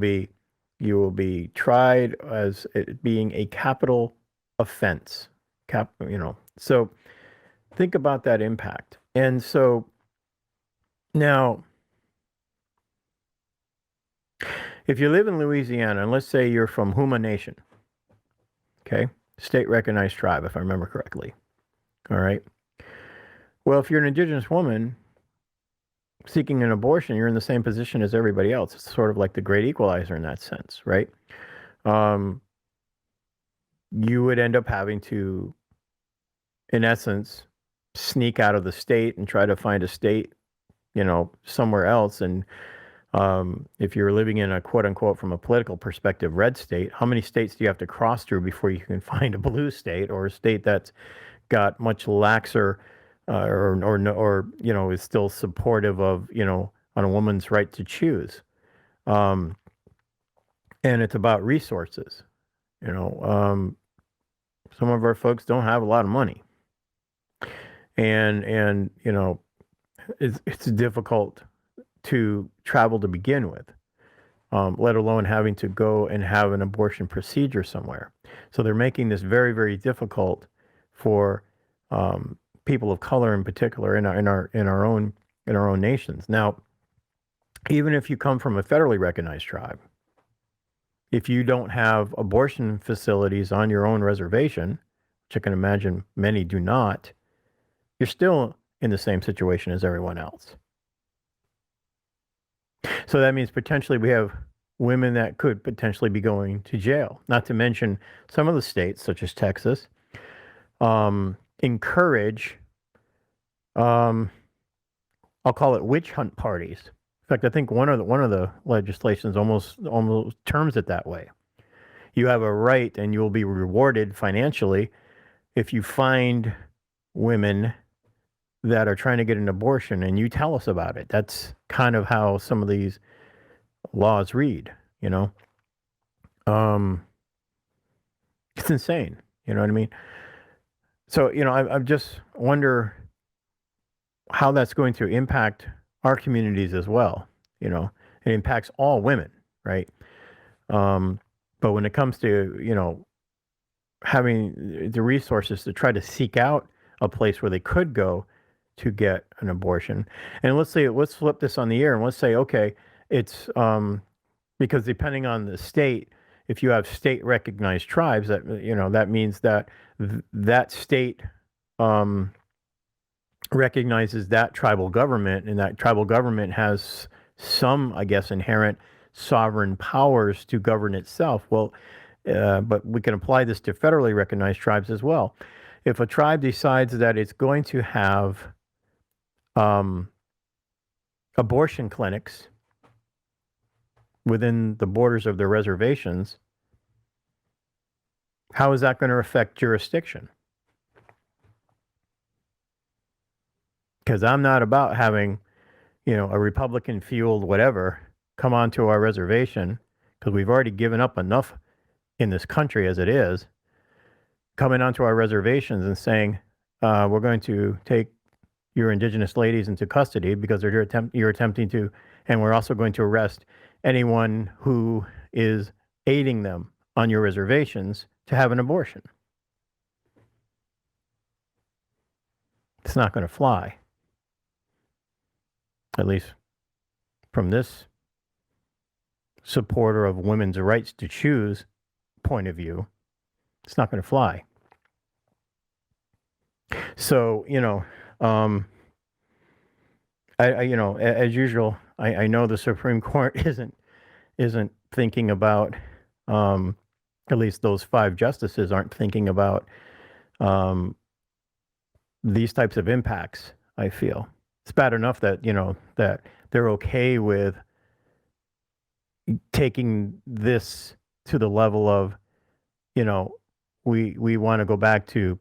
be tried as it being a capital offense. So think about that impact. And so now, if you live in Louisiana, and let's say you're from Huma Nation, okay, state recognized tribe, if I remember correctly. All right. Well, if you're an Indigenous woman seeking an abortion, you're in the same position as everybody else. It's sort of like the great equalizer in that sense, right? You would end up having to, in essence, sneak out of the state and try to find a state, somewhere else. And if you're living in a quote unquote, from a political perspective, red state, how many states do you have to cross through before you can find a blue state or a state that's got much laxer or is still supportive of, on a woman's right to choose. And it's about resources. Some of our folks don't have a lot of money. And it's difficult to travel to begin with, let alone having to go and have an abortion procedure somewhere. So they're making this very, very difficult for people of color in particular in our own nations. Now, even if you come from a federally recognized tribe, if you don't have abortion facilities on your own reservation, which I can imagine many do not, you're still in the same situation as everyone else. So that means potentially we have women that could potentially be going to jail. Not to mention some of the states, such as Texas, encourage, I'll call it witch hunt parties. In fact, I think one of the legislations almost terms it that way. You have a right, and you will be rewarded financially if you find women that are trying to get an abortion and you tell us about it. That's kind of how some of these laws read, It's insane. You know what I mean? So, I just wonder how that's going to impact our communities as well. It impacts all women, right? But when it comes to, having the resources to try to seek out a place where they could go to get an abortion. And let's flip this on the air and let's say, okay, it's because depending on the state, if you have state recognized tribes, that means that that state recognizes that tribal government, and that tribal government has some, I guess, inherent sovereign powers to govern itself. Well, but we can apply this to federally recognized tribes as well. If a tribe decides that it's going to have abortion clinics within the borders of their reservations, how is that going to affect jurisdiction? Because I'm not about having, a Republican-fueled whatever come onto our reservation, because we've already given up enough in this country as it is, coming onto our reservations and saying, we're going to take your Indigenous ladies into custody because you're attempting to, and we're also going to arrest anyone who is aiding them on your reservations to have an abortion. It's not going to fly. At least from this supporter of women's rights to choose point of view, it's not going to fly. So, as usual, I know the Supreme Court isn't thinking about, at least those 5 justices aren't thinking about these types of impacts. I feel it's bad enough that that they're okay with taking this to the level of, we want to go back to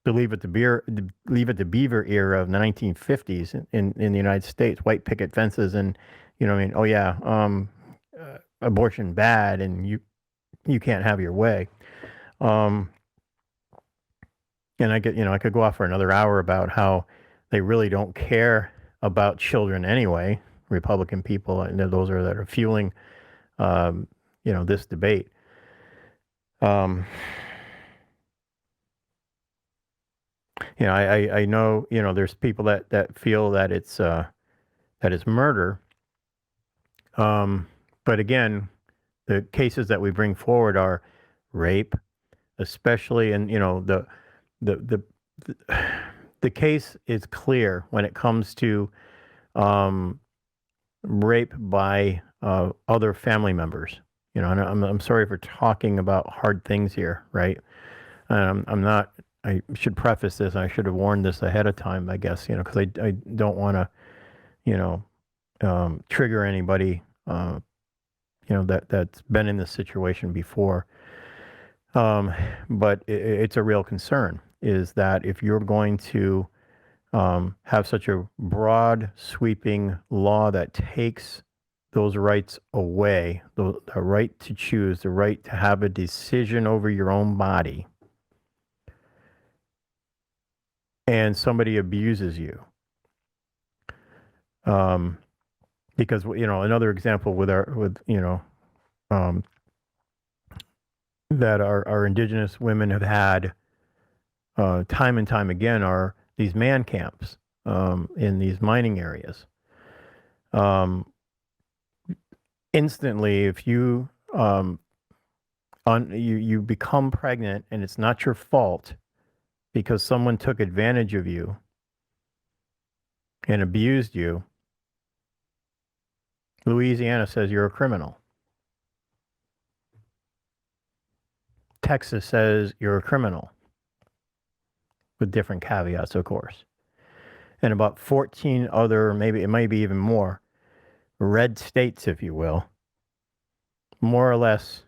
the Leave It to Beaver era of the 1950s in the United States, white picket fences, and oh yeah, abortion bad, and you can't have your way. And I could go off for another hour about how they really don't care about children anyway. Republican people, and those that are fueling, this debate. I know, there's people that feel that it's murder. But again, the cases that we bring forward are rape, especially, and the case is clear when it comes to rape by other family members. And I'm sorry for talking about hard things here, right? I'm not. I should preface this. I should have warned this ahead of time, I guess, because I don't want to, trigger anybody, that's been in this situation before. But it's a real concern, is that if you're going to have such a broad, sweeping law that takes those rights away, the right to choose, the right to have a decision over your own body, and somebody abuses you. Because, another example that our Indigenous women have had time and time again are these man camps in these mining areas. Instantly, if you you become pregnant and it's not your fault because someone took advantage of you and abused you, Louisiana says you're a criminal. Texas says you're a criminal, with different caveats, of course. And about 14 other, maybe it might be even more, red states, if you will, more or less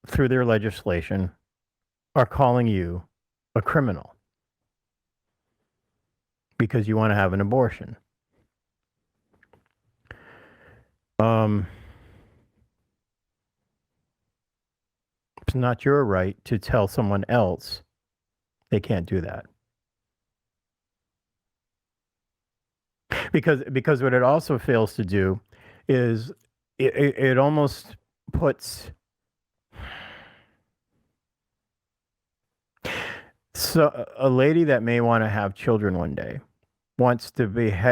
through their legislation, are calling you a criminal because you want to have an abortion. it's not your right to tell someone else they can't do that. Because what it also fails to do is it almost puts a lady that may want to have children one day wants to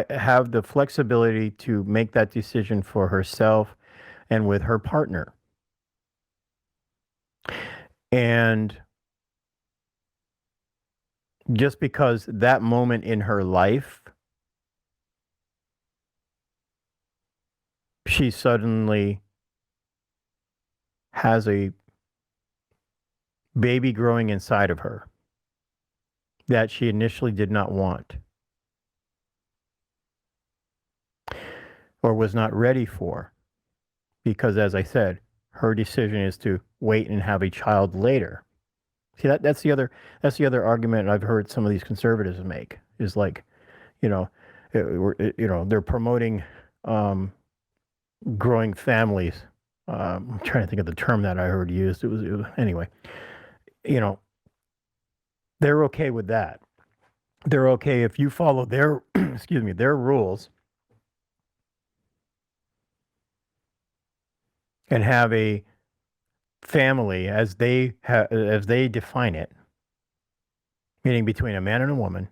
have the flexibility to make that decision for herself and with her partner. And just because that moment in her life, she suddenly has a baby growing inside of her that she initially did not want or was not ready for, because, as I said, her decision is to wait and have a child later. See, that's the other argument I've heard some of these conservatives make is like, they're promoting growing families. I'm trying to think of the term that I heard used. It was anyway. They're okay with that. They're okay if you follow their their rules and have a family as they define it, meaning between a man and a woman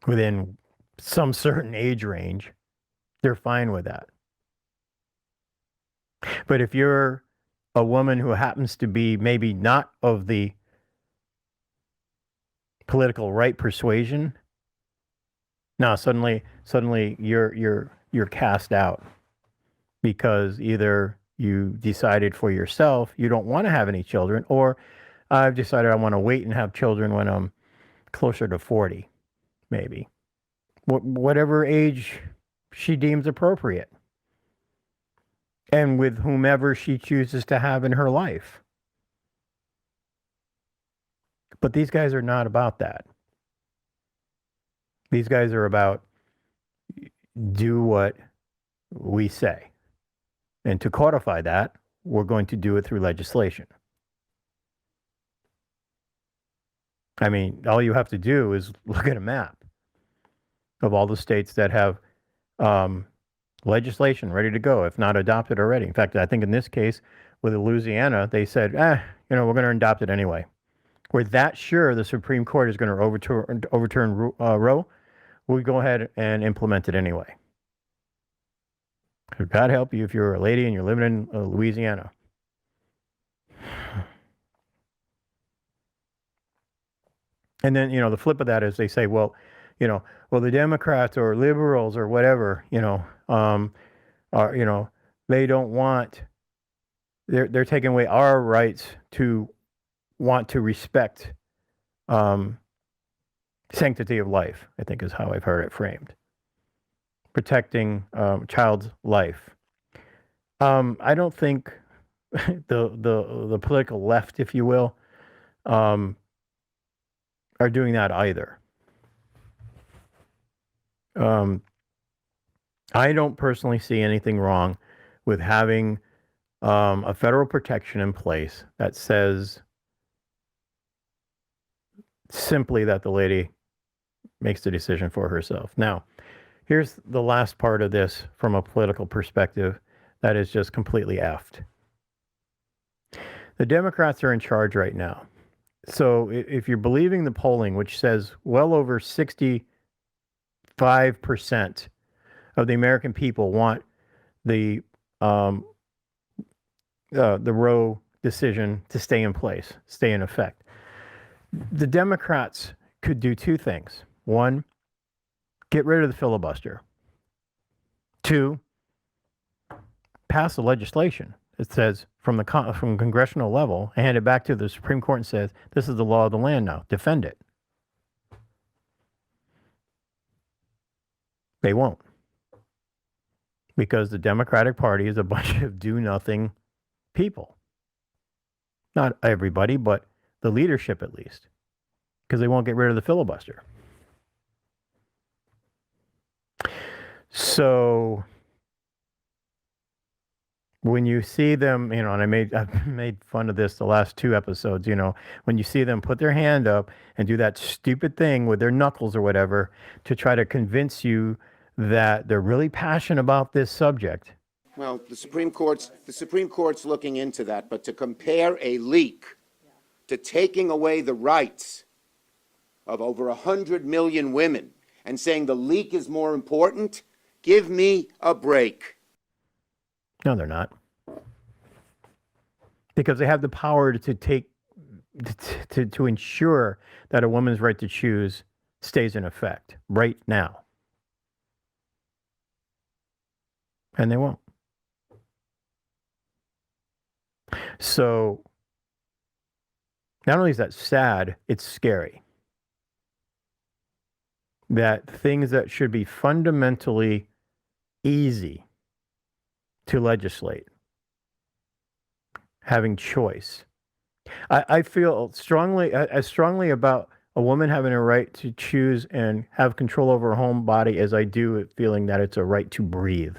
within some certain age range. They're fine with that. But if you're a woman who happens to be maybe not of the political right persuasion, now suddenly you're cast out, because either you decided for yourself you don't want to have any children, or I've decided I want to wait and have children when I'm closer to 40, maybe. Whatever age she deems appropriate, and with whomever she chooses to have in her life. But these guys are not about that. These guys are about do what we say. And to codify that, we're going to do it through legislation. I mean, all you have to do is look at a map of all the states that have legislation ready to go, if not adopted already. In fact, I think in this case, with Louisiana, they said, we're going to adopt it anyway. We're that sure the Supreme Court is going to overturn Roe, we go ahead and implement it anyway. God help you if you're a lady and you're living in Louisiana. And then, the flip of that is they say, well, the Democrats or liberals or whatever, they don't want, they're taking away our rights to want to respect sanctity of life, I think is how I've heard it framed. Protecting child's life. I don't think the political left, if you will, are doing that either. I don't personally see anything wrong with having a federal protection in place that says simply that the lady makes the decision for herself. Now, here's the last part of this from a political perspective that is just completely effed. The Democrats are in charge right now. So if you're believing the polling, which says well over 65% of the American people want the Roe decision to stay in place, stay in effect, the Democrats could do two things. One, get rid of the filibuster. Two, pass the legislation. It says from congressional level, and hand it back to the Supreme Court and says, this is the law of the land now. Defend it. They won't. Because the Democratic Party is a bunch of do-nothing people. Not everybody, but the leadership at least. Because they won't get rid of the filibuster. So when you see them, and I've made fun of this the last 2 episodes, when you see them put their hand up and do that stupid thing with their knuckles or whatever to try to convince you that they're really passionate about this subject. Well, the Supreme Court's looking into that, but to compare a leak to taking away the rights of over 100 million women and saying the leak is more important, give me a break. No, they're not. Because they have the power to ensure that a woman's right to choose stays in effect right now. And they won't. So, not only is that sad, it's scary. That things that should be fundamentally easy to legislate, having choice. I feel as strongly about a woman having a right to choose and have control over her own body as I do feeling that it's a right to breathe.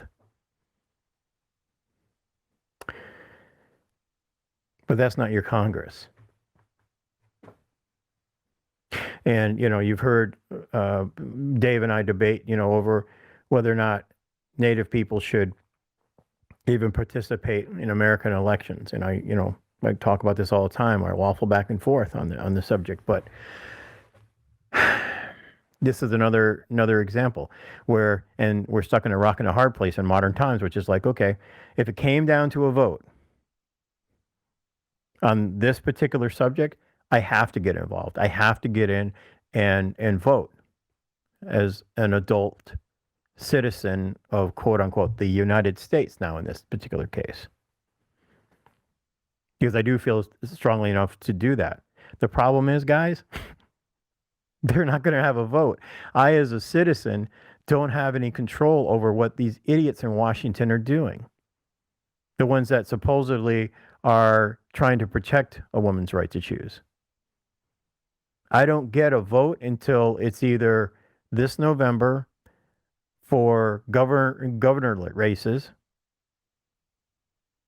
But that's not your Congress. And, you've heard Dave and I debate, over whether or not Native people should even participate in American elections. And I talk about this all the time. I waffle back and forth on the subject. But this is another example where, and we're stuck in a rock and a hard place in modern times, which is like, okay, if it came down to a vote on this particular subject, I have to get involved. I have to get in and vote as an adult citizen of, quote unquote, the United States now in this particular case. Because I do feel strongly enough to do that. The problem is, guys, they're not going to have a vote. I, as a citizen, don't have any control over what these idiots in Washington are doing. The ones that supposedly are trying to protect a woman's right to choose. I don't get a vote until it's either this November for governor races,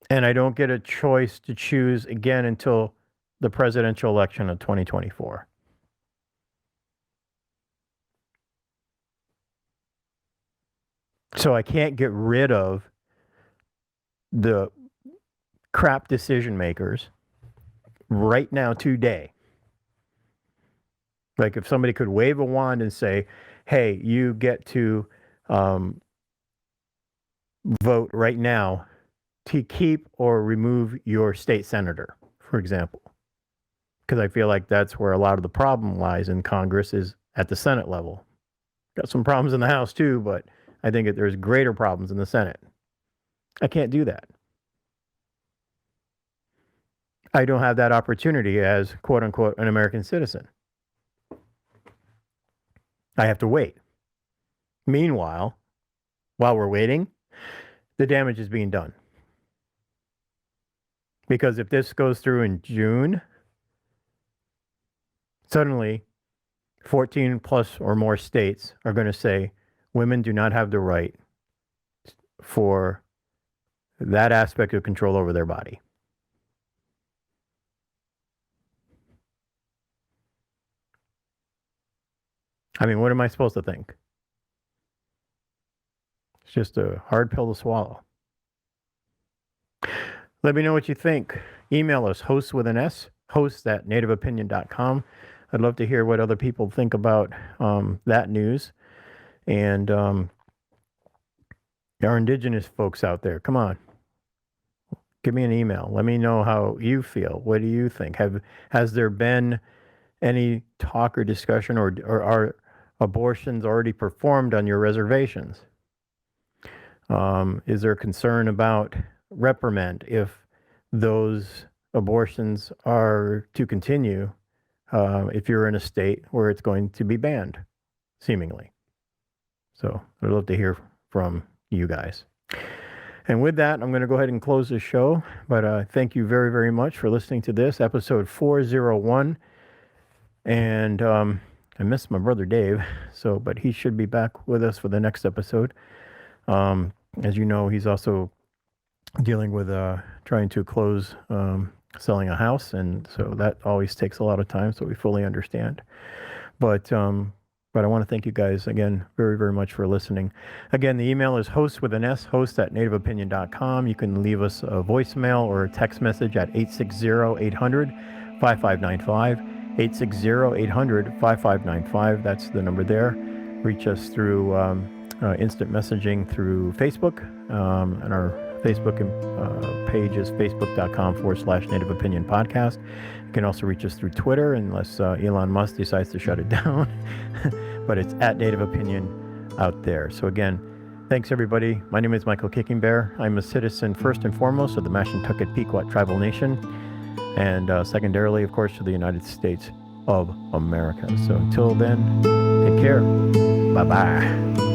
and I don't get a choice to choose again until the presidential election of 2024. So I can't get rid of the crap decision makers right now today. Like if somebody could wave a wand and say, hey, you get to vote right now to keep or remove your state senator, for example. Because I feel like that's where a lot of the problem lies in Congress, is at the Senate level. Got some problems in the House too, but I think that there's greater problems in the Senate. I can't do that. I don't have that opportunity as, quote unquote, an American citizen. I have to wait. Meanwhile, while we're waiting, the damage is being done. Because if this goes through in June, suddenly 14 plus or more states are going to say women do not have the right for that aspect of control over their body. I mean, what am I supposed to think? It's just a hard pill to swallow. Let me know what you think. Email us, hosts with an S, hosts@nativeopinion.com. I'd love to hear what other people think about that news. And our Indigenous folks out there, come on. Give me an email. Let me know how you feel. What do you think? Has there been any talk or discussion, or are abortions already performed on your reservations? Is there concern about reprimand if those abortions are to continue, if you're in a state where it's going to be banned, seemingly? So I'd love to hear from you guys. And with that, I'm going to go ahead and close the show. But thank you very, very much for listening to this, episode 401. And I missed my brother Dave, but he should be back with us for the next episode. As you know, he's also dealing with trying to close selling a house, and so that always takes a lot of time. So we fully understand. But I want to thank you guys again very, very much for listening. Again, the email is host with an S, host@nativeopinion.com. You can leave us a voicemail or a text message at 860-800-5595. 860-800-5595. That's the number there. Reach us through instant messaging through Facebook, and our Facebook page is facebook.com/Native Opinion Podcast. You can also reach us through Twitter, unless Elon Musk decides to shut it down. But it's at Native Opinion out there. So again, thanks everybody. My name is Michael Kicking Bear. I'm a citizen first and foremost of the Mashantucket Pequot Tribal Nation, and secondarily, of course, to the United States of America. So until then, take care. Bye-bye.